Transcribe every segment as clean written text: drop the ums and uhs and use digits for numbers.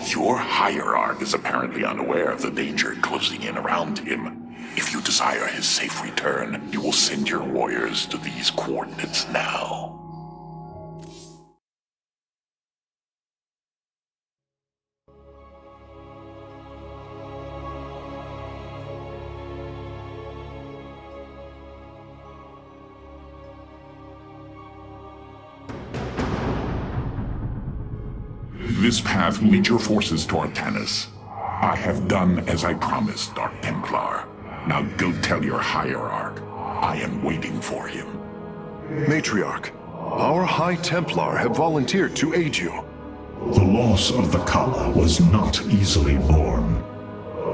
Your Hierarch is apparently unaware of the danger closing in around him. If you desire his safe return, you will send your warriors to these coordinates now. This path will lead your forces to Artanis. I have done as I promised, Dark Templar. Now go tell your Hierarch. I am waiting for him. Matriarch, our High Templar have volunteered to aid you. The loss of the Khala was not easily borne,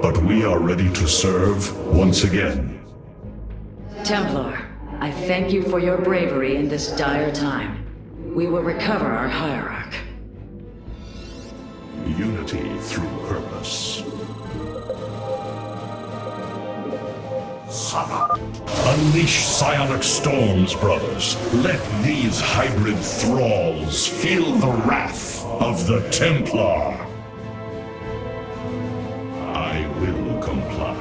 but we are ready to serve once again. Templar, I thank you for your bravery in this dire time. We will recover our Hierarch. Unity through purpose. Unleash psionic storms, brothers. Let these hybrid thralls feel the wrath of the Templar. I will comply.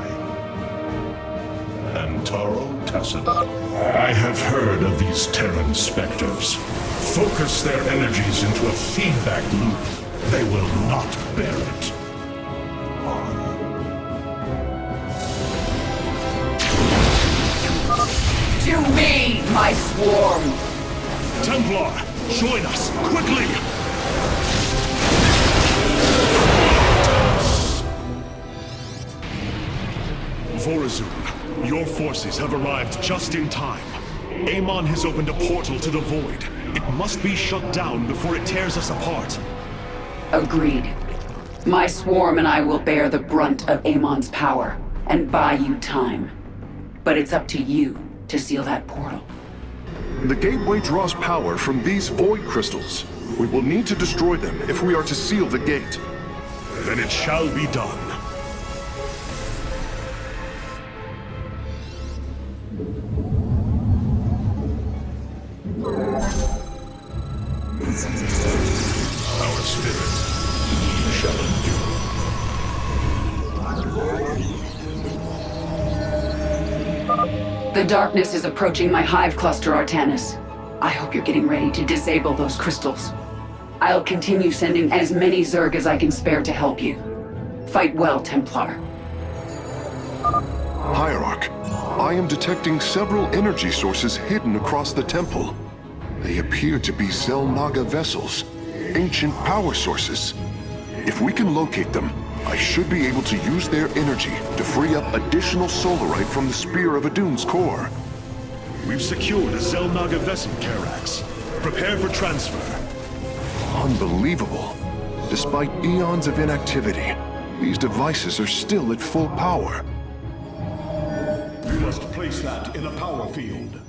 Antaro Tacita. I have heard of these Terran specters. Focus their energies into a feedback loop. They will not bear it. To me, my swarm! Templar, join us, quickly! Vorazun, your forces have arrived just in time. Amon has opened a portal to the Void. It must be shut down before it tears us apart. Agreed. My swarm and I will bear the brunt of Amon's power, and buy you time. But it's up to you to seal that portal. The gateway draws power from these void crystals. We will need to destroy them if we are to seal the gate. Then it shall be done. Our spirit shall endure. The darkness is approaching my hive cluster, Artanis. I hope you're getting ready to disable those crystals. I'll continue sending as many Zerg as I can spare to help you. Fight well, Templar. Hierarch, I am detecting several energy sources hidden across the temple. They appear to be xel'naga vessels, ancient power sources. If we can locate them, I should be able to use their energy to free up additional solarite from the Spear of Adun's core. We've secured a xel'naga vessel, Karax. Prepare for transfer. Unbelievable. Despite eons of inactivity, these devices are still at full power. We must place that in a power field.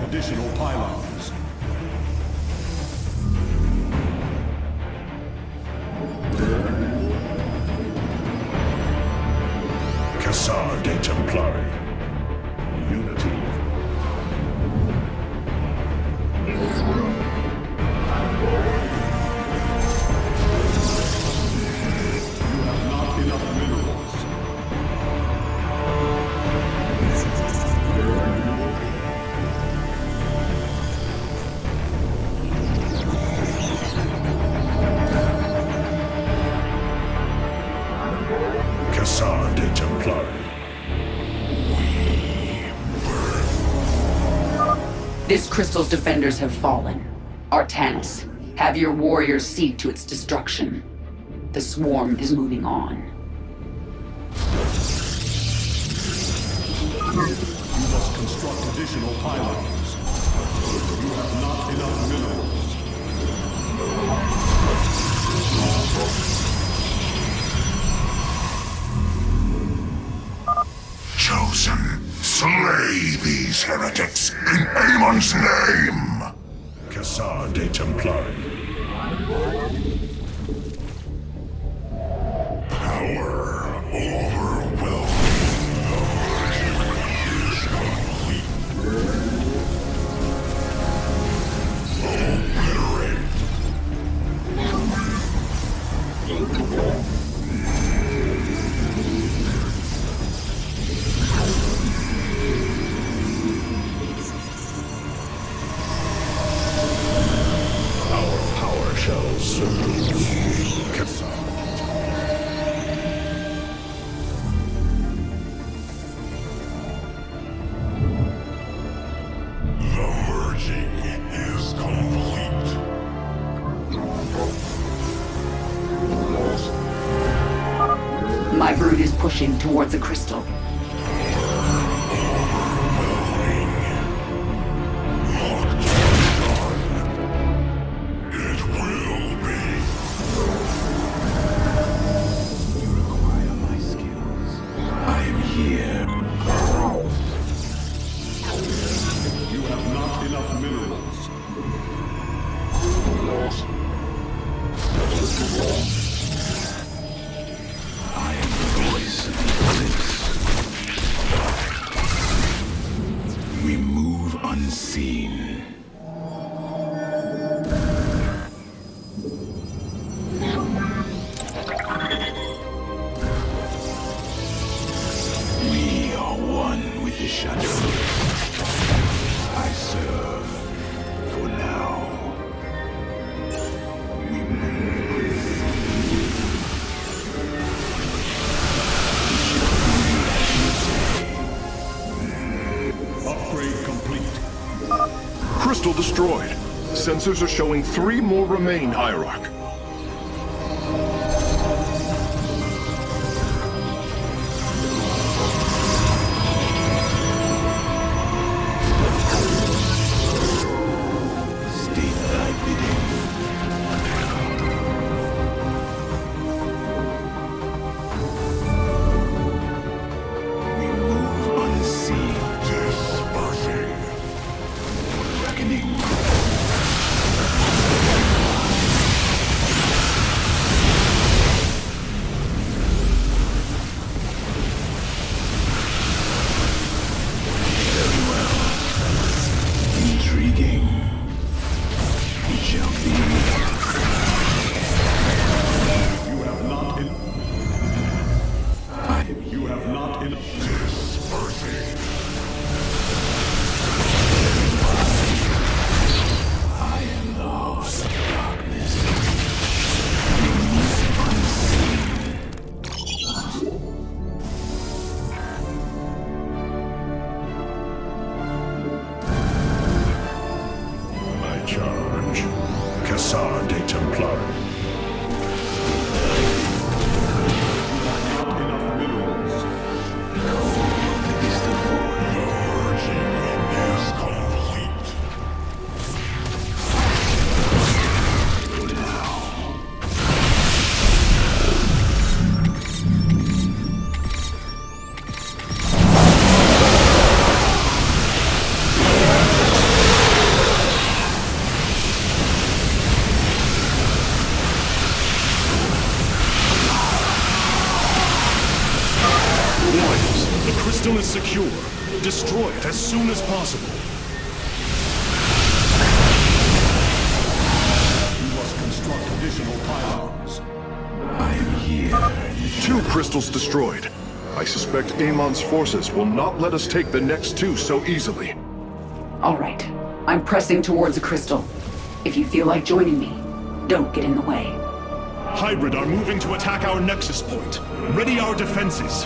additional pylons. Cassar de Templari. Unity. You have not enough minerals. Cassar de Templari. This crystal's defenders have fallen. Artanis, have your warriors see to its destruction. The swarm is moving on. You must construct additional pylons. You have not enough minerals. Chosen, slay these heretics in Amon's name! Khala de Templar. Power overwhelming. Obliterate. Our power shall serve Khala. The merging is complete. My brood is pushing towards a crystal. It will be. You require my skills. I am here. You have not enough minerals. I am the voice of the bliss. We move unseen. We are one with the shadow. I serve for now. We move. Upgrade complete. Crystal destroyed. Sensors are showing 3 more remain, Hierarch. State thy bidding. We move unseen. Dispersing. Reckoning. Very well. Intriguing. It shall be. You have not in. You have not in. Dispersing. I am the host of darkness. We move unseen. My charge. Khala de Templar. Not enough minerals. Is the void. The merging is complete. Warriors, the crystal is secure. Destroy it as soon as possible. You must construct additional pylons. I am here. 2 crystals destroyed. I suspect Amon's forces will not let us take the next 2 so easily. All right. I'm pressing towards a crystal. If you feel like joining me, don't get in the way. Hybrid are moving to attack our nexus point. Ready our defenses.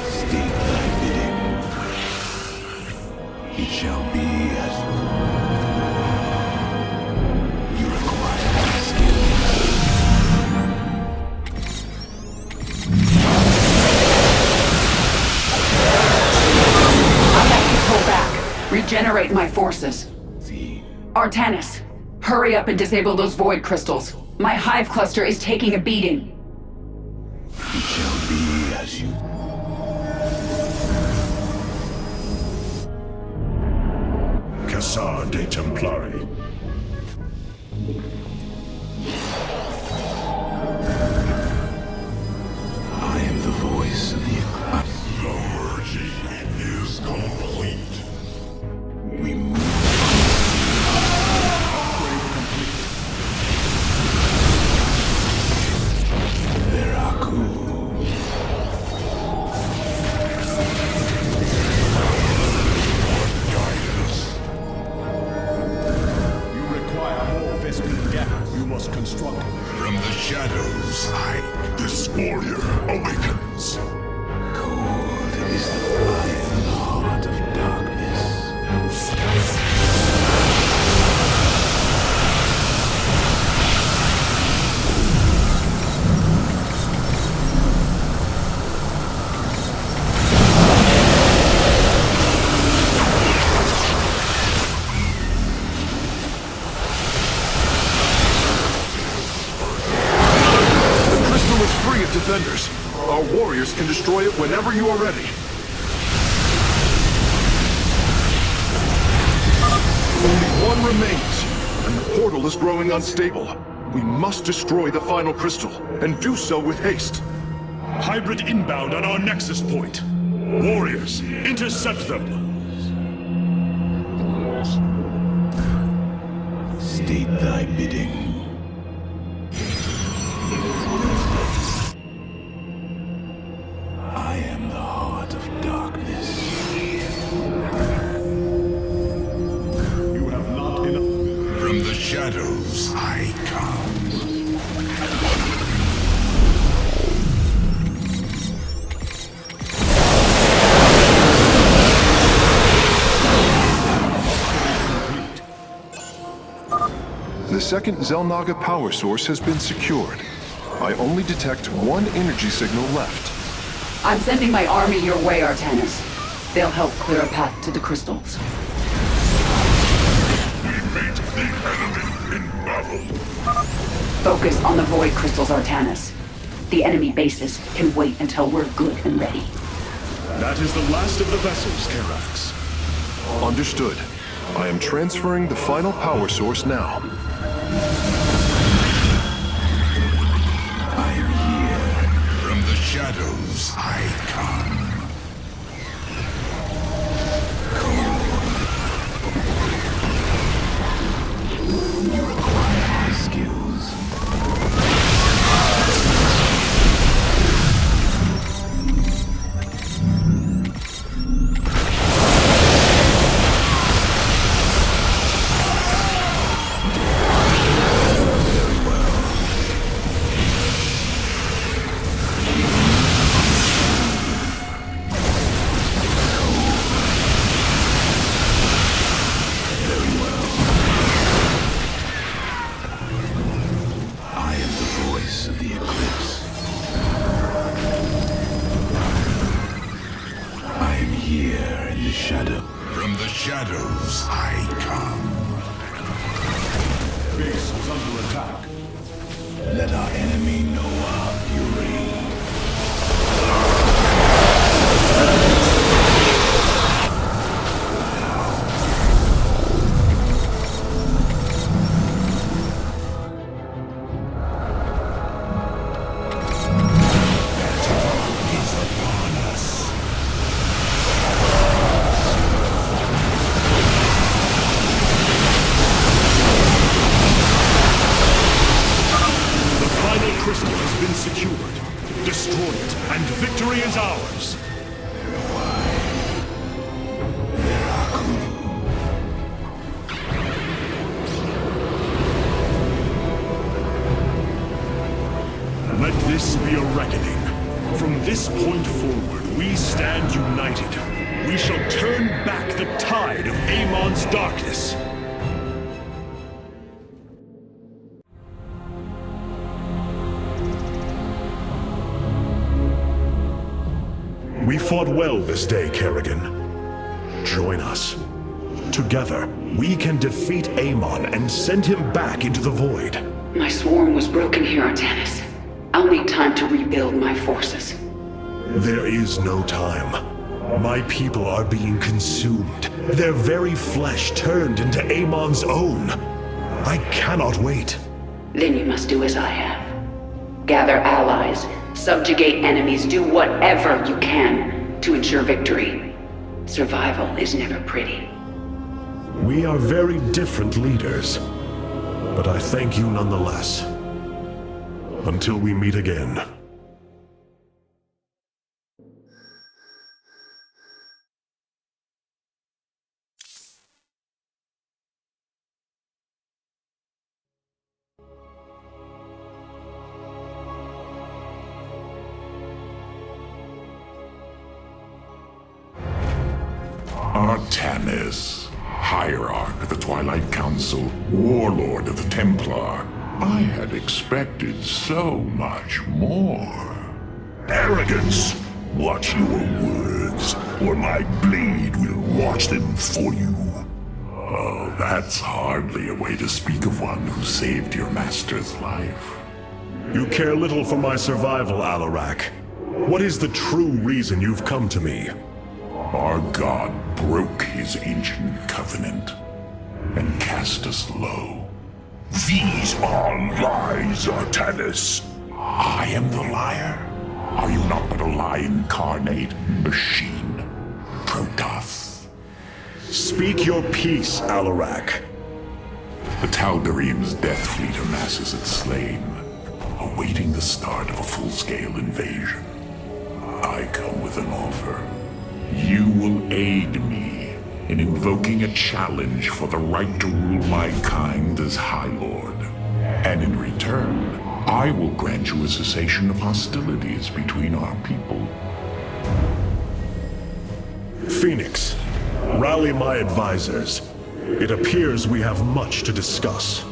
State thy bidding. regenerate my forces. Artanis, hurry up and disable those void crystals. My hive cluster is taking a beating. It shall be as you... Cassar de Templari. I am the voice of the eclipse. The merging is complete. We move. Veraku. You must construct it. From the shadows, this warrior awakens. Cold is the fire in the heart of darkness. Defenders. Our warriors can destroy it whenever you are ready. Only one remains, and the portal is growing unstable. We must destroy the final crystal, and do so with haste. Hybrid inbound on our nexus point. Warriors, intercept them. State thy bidding. I am the heart of darkness. You have not enough. From the shadows, I come. The second xel'naga power source has been secured. I only detect one energy signal left. I'm sending my army your way, Artanis. They'll help clear a path to the crystals. We meet the enemy in battle. Focus on the void crystals, Artanis. The enemy bases can wait until we're good and ready. That is the last of the vessels, Karax. Understood. I am transferring the final power source now. I am here. From the shadows, I come. You require my skills. Let our enemy know our fury. This be a reckoning. From this point forward, we stand united. We shall turn back the tide of Amon's darkness. We fought well this day, Kerrigan. Join us. together, we can defeat Amon and send him back into the void. My swarm was broken here, Artanis. I'll need time to rebuild my forces. There is no time. My people are being consumed. Their very flesh turned into Amon's own. I cannot wait. Then you must do as I have. Gather allies, subjugate enemies, do whatever you can to ensure victory. Survival is never pretty. We are very different leaders, but I thank you nonetheless. Until we meet again. Artanis, Hierarch of the Twilight Council, Warlord of the Templar. I had expected so much more. Arrogance! Watch your words, or my blade will watch them for you. Oh, that's hardly a way to speak of one who saved your master's life. You care little for my survival, Alarak. What is the true reason you've come to me? Our god broke his ancient covenant and cast us low. These are lies, Artanis. I am the liar? Are you not but a lie incarnate, machine, protoss? Speak your peace, Alarak. The Tal'Darim's death fleet amasses its slain, awaiting the start of a full-scale invasion. I come with an offer. You will aid me in invoking a challenge for the right to rule my kind as High Lord. And in return, I will grant you a cessation of hostilities between our people. Phoenix, rally my advisors. It appears we have much to discuss.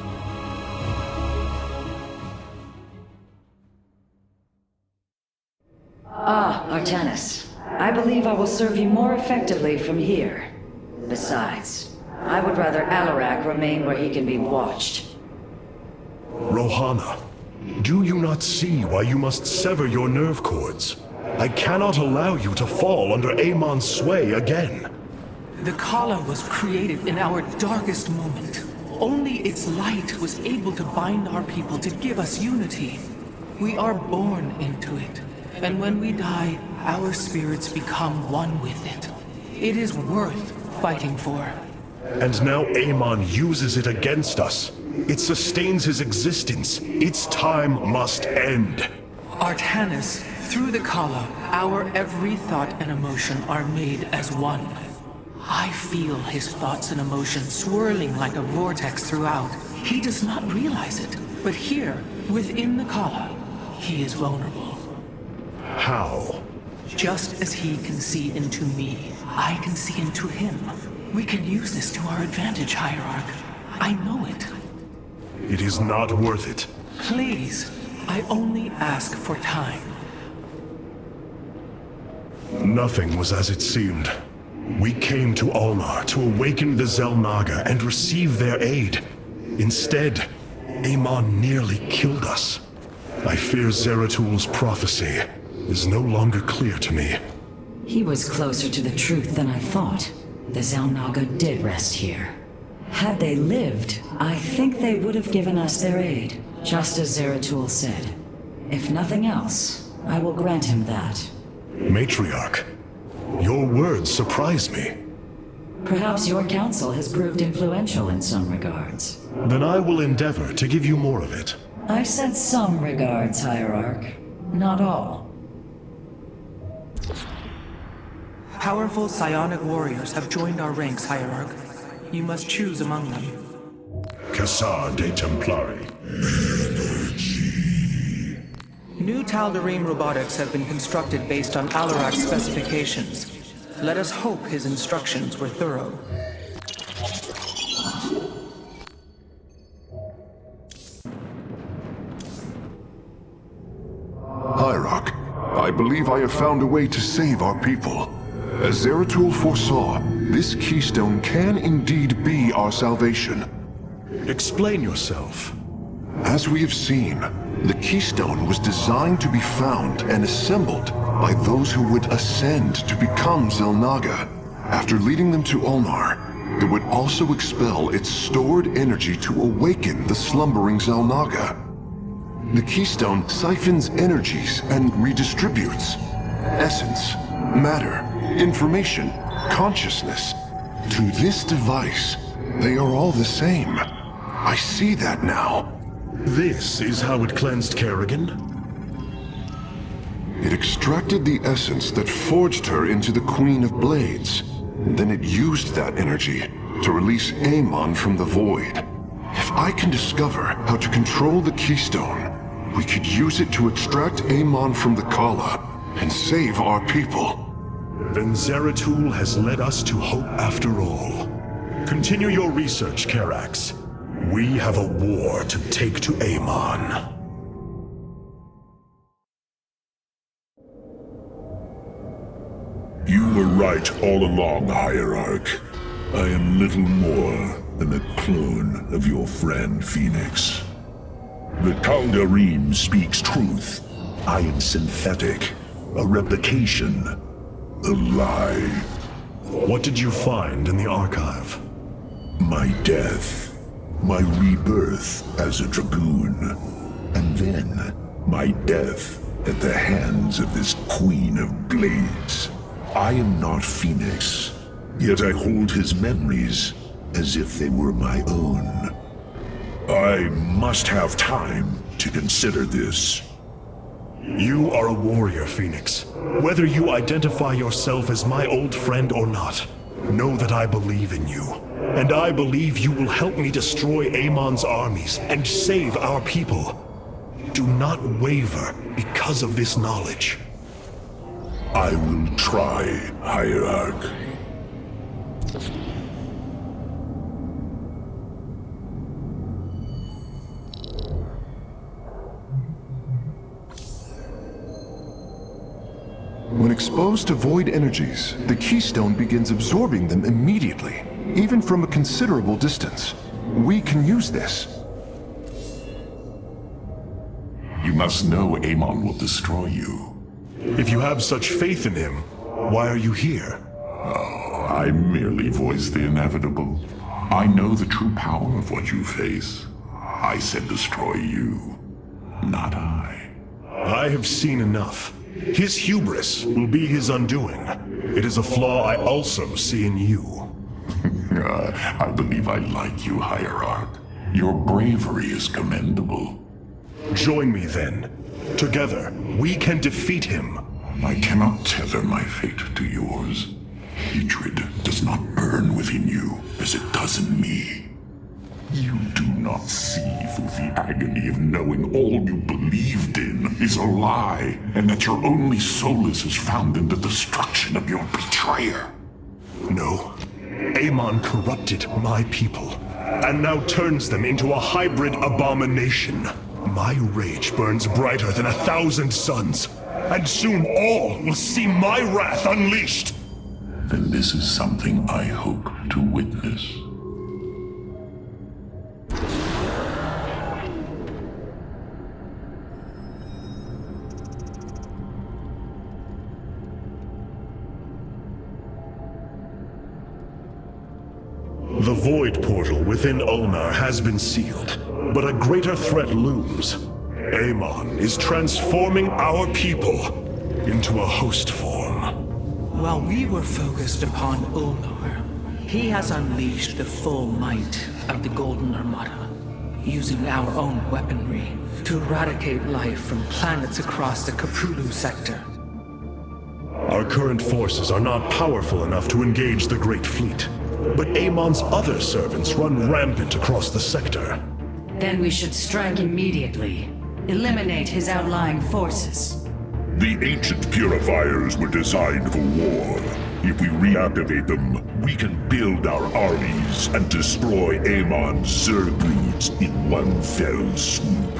Ah, Artanis. I believe I will serve you more effectively from here. Besides, I would rather Alarak remain where he can be watched. Rohana, do you not see why you must sever your nerve cords? I cannot allow you to fall under Amon's sway again. The Khala was created in our darkest moment. Only its light was able to bind our people to give us unity. We are born into it, and when we die, our spirits become one with it. It is worth fighting for. And now Amon uses it against us. It sustains his existence. Its time must end. Artanis, through the Khala, our every thought and emotion are made as one. I feel his thoughts and emotions swirling like a vortex throughout. He does not realize it, but here, within the Khala, he is vulnerable. How? Just as he can see into me, I can see into him. We can use this to our advantage, Hierarch. I know it. It is not worth it. Please, I only ask for time. Nothing was as it seemed. We came to Ulnar to awaken the xel'naga and receive their aid. Instead, Amon nearly killed us. I fear Zeratul prophecy is no longer clear to me. He was closer to the truth than I thought. The xel'naga did rest here. Had they lived, I think they would have given us their aid, just as Zeratul said. If nothing else, I will grant him that. Matriarch, your words surprise me. Perhaps your counsel has proved influential in some regards. Then I will endeavor to give you more of it. I said some regards, Hierarch. Not all. Powerful psionic warriors have joined our ranks, Hierarch. You must choose among them. Cassar de Templari. New Tal'Darim robotics have been constructed based on Alarak's specifications. Let us hope his instructions were thorough. Hierarch, I believe I have found a way to save our people. As Zeratul foresaw, this keystone can indeed be our salvation. Explain yourself. As we have seen, the keystone was designed to be found and assembled by those who would ascend to become xel'naga. After leading them to Ulnar, it would also expel its stored energy to awaken the slumbering xel'naga. The keystone siphons energies and redistributes essence, matter, information, consciousness. To this device, they are all the same. I see that now. This is how it cleansed Kerrigan? It extracted the essence that forged her into the Queen of Blades. Then it used that energy to release Amon from the void. If I can discover how to control the keystone, we could use it to extract Amon from the Khala and save our people. Then Zeratul has led us to hope after all. Continue your research, Karax. We have a war to take to Amon. You were right all along, Hierarch. I am little more than a clone of your friend Phoenix. The Tal'Darim speaks truth. I am synthetic, a replication, a lie. What did you find in the archive? My death, my rebirth as a dragoon, and then my death at the hands of this Queen of Blades. I am not Phoenix, yet I hold his memories as if they were my own. I must have time to consider this. You are a warrior, Phoenix. Whether you identify yourself as my old friend or not, know that I believe in you. And I believe you will help me destroy Amon's armies and save our people. Do not waver because of this knowledge. I will try, Hierarch. When exposed to void energies, the keystone begins absorbing them immediately, even from a considerable distance. We can use this. You must know Amon will destroy you. If you have such faith in him, why are you here? Oh, I merely voice the inevitable. I know the true power of what you face. I said destroy you, not I. I have seen enough. His hubris will be his undoing. It is a flaw I also see in you. I believe I like you, Hierarch. Your bravery is commendable. Join me then. Together, we can defeat him. I cannot tether my fate to yours. Hatred does not burn within you as it does in me. You do not see through the agony of knowing all you believed in is a lie, and that your only solace is found in the destruction of your betrayer. No. Amon corrupted my people, and now turns them into a hybrid abomination. My rage burns brighter than 1,000 suns, and soon all will see my wrath unleashed. Then this is something I hope to witness. The void portal within Ulnar has been sealed, but a greater threat looms. Amon is transforming our people into a host form. While we were focused upon Ulnar, he has unleashed the full might of the Golden Armada, using our own weaponry to eradicate life from planets across the Caprulu sector. Our current forces are not powerful enough to engage the Great Fleet, but Amon's other servants run rampant across the sector. Then we should strike immediately. Eliminate his outlying forces. The ancient purifiers were designed for war. If we reactivate them, we can build our armies and destroy Amon's Zergloods in one fell swoop.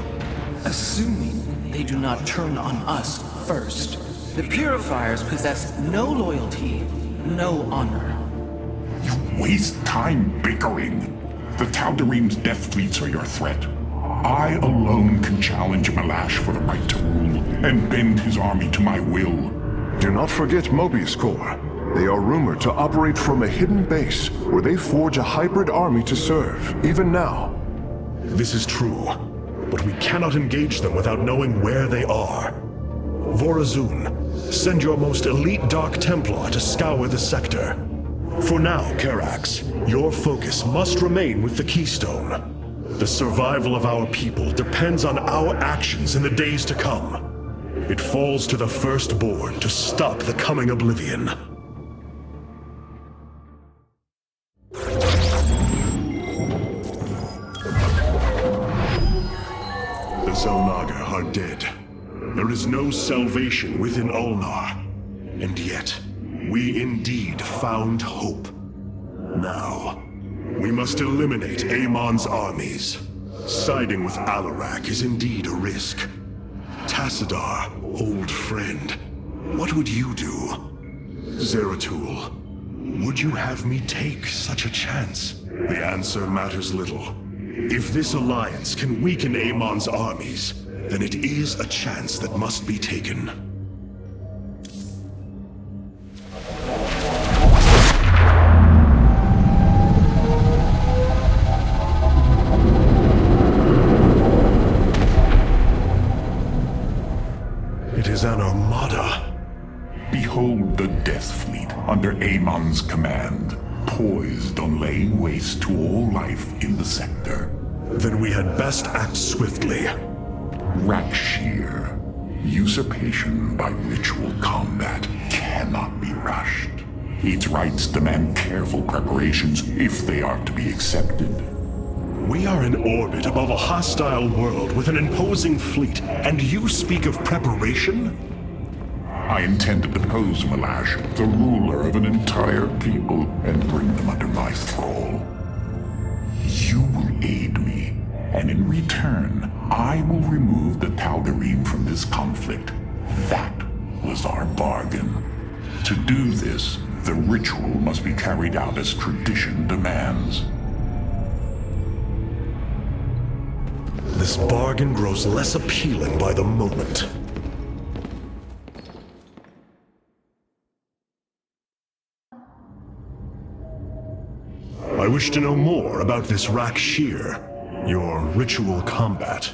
Assuming they do not turn on us first. The Purifiers possess no loyalty no honor. You waste time bickering. The Tal'Darim's death fleets are your threat. I alone can challenge Malash for the right to rule and bend his army to my will. Do not forget Moebius Corps. They are rumored to operate from a hidden base where they forge a hybrid army to serve, even now. This is true, but we cannot engage them without knowing where they are. Vorazun, send your most elite Dark Templar to scour the sector. For now, Karax, your focus must remain with the Keystone. The survival of our people depends on our actions in the days to come. It falls to the Firstborn to stop the coming Oblivion. The xel'naga are dead. There is no salvation within Ulnar. And yet, we indeed found hope. Now, we must eliminate Amon's armies. Siding with Alarak is indeed a risk. Tassadar, old friend, what would you do? Zeratul, would you have me take such a chance? The answer matters little. If this alliance can weaken Amon's armies, then it is a chance that must be taken. It is an armada. Behold the Death Fleet under Amon's command, poised on laying waste to all life in the sector. Then we had best act swiftly. Rakshir. Usurpation by ritual combat cannot be rushed. Its rites demand careful preparations if they are to be accepted. We are in orbit above a hostile world with an imposing fleet, and you speak of preparation? I intend to depose Malash, the ruler of an entire people, and bring them under my thrall. You will aid me, and in return, I will remove the Tal'Darim from this conflict. That was our bargain. To do this, the ritual must be carried out as tradition demands. This bargain grows less appealing by the moment. I wish to know more about this Rakshir, your ritual combat.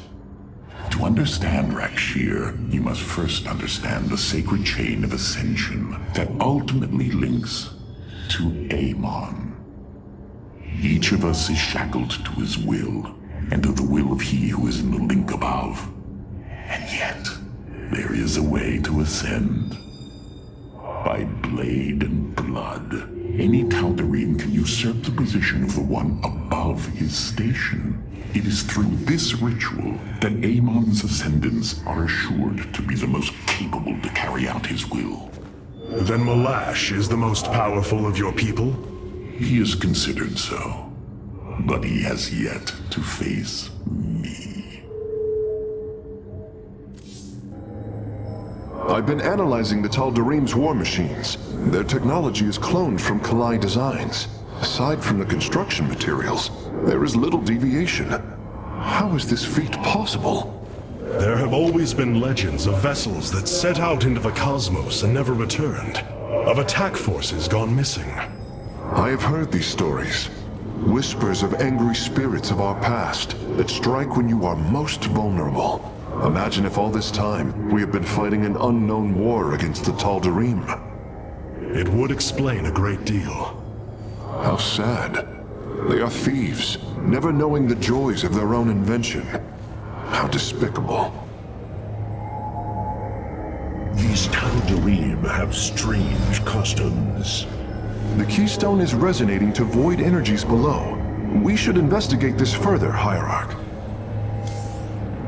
To understand Rakshir, you must first understand the sacred chain of ascension that ultimately links to Amon. Each of us is shackled to his will, and to the will of he who is in the link above. And yet, there is a way to ascend. By blade and blood, any Tal'Darim can usurp the position of the one above his station. It is through this ritual that Amon's ascendants are assured to be the most capable to carry out his will. Then Malash is the most powerful of your people? He is considered so. But he has yet to face me. I've been analyzing the Tal'Darim's war machines. Their technology is cloned from Khala designs. Aside from the construction materials, there is little deviation. How is this feat possible? There have always been legends of vessels that set out into the cosmos and never returned. Of attack forces gone missing. I have heard these stories. Whispers of angry spirits of our past that strike when you are most vulnerable. Imagine if all this time we have been fighting an unknown war against the Tal'Darim. It would explain a great deal. How sad. They are thieves, never knowing the joys of their own invention. How despicable. These Tal'Darim have strange customs. The Keystone is resonating to void energies below. We should investigate this further, Hierarch.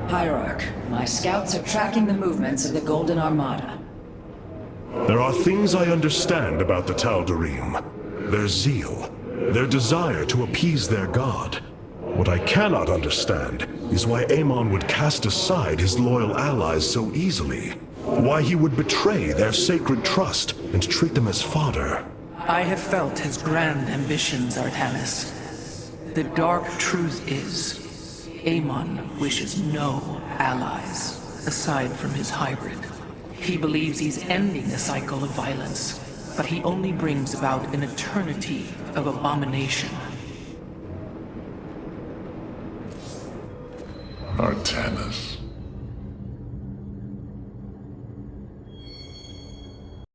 Hierarch, my scouts are tracking the movements of the Golden Armada. There are things I understand about the Tal'Darim. Their zeal, their desire to appease their god. What I cannot understand is why Amon would cast aside his loyal allies so easily. Why he would betray their sacred trust and treat them as fodder. I have felt his grand ambitions, Artanis. The dark truth is, Amon wishes no allies, aside from his hybrid. He believes he's ending a cycle of violence, but he only brings about an eternity of abomination. Artanis.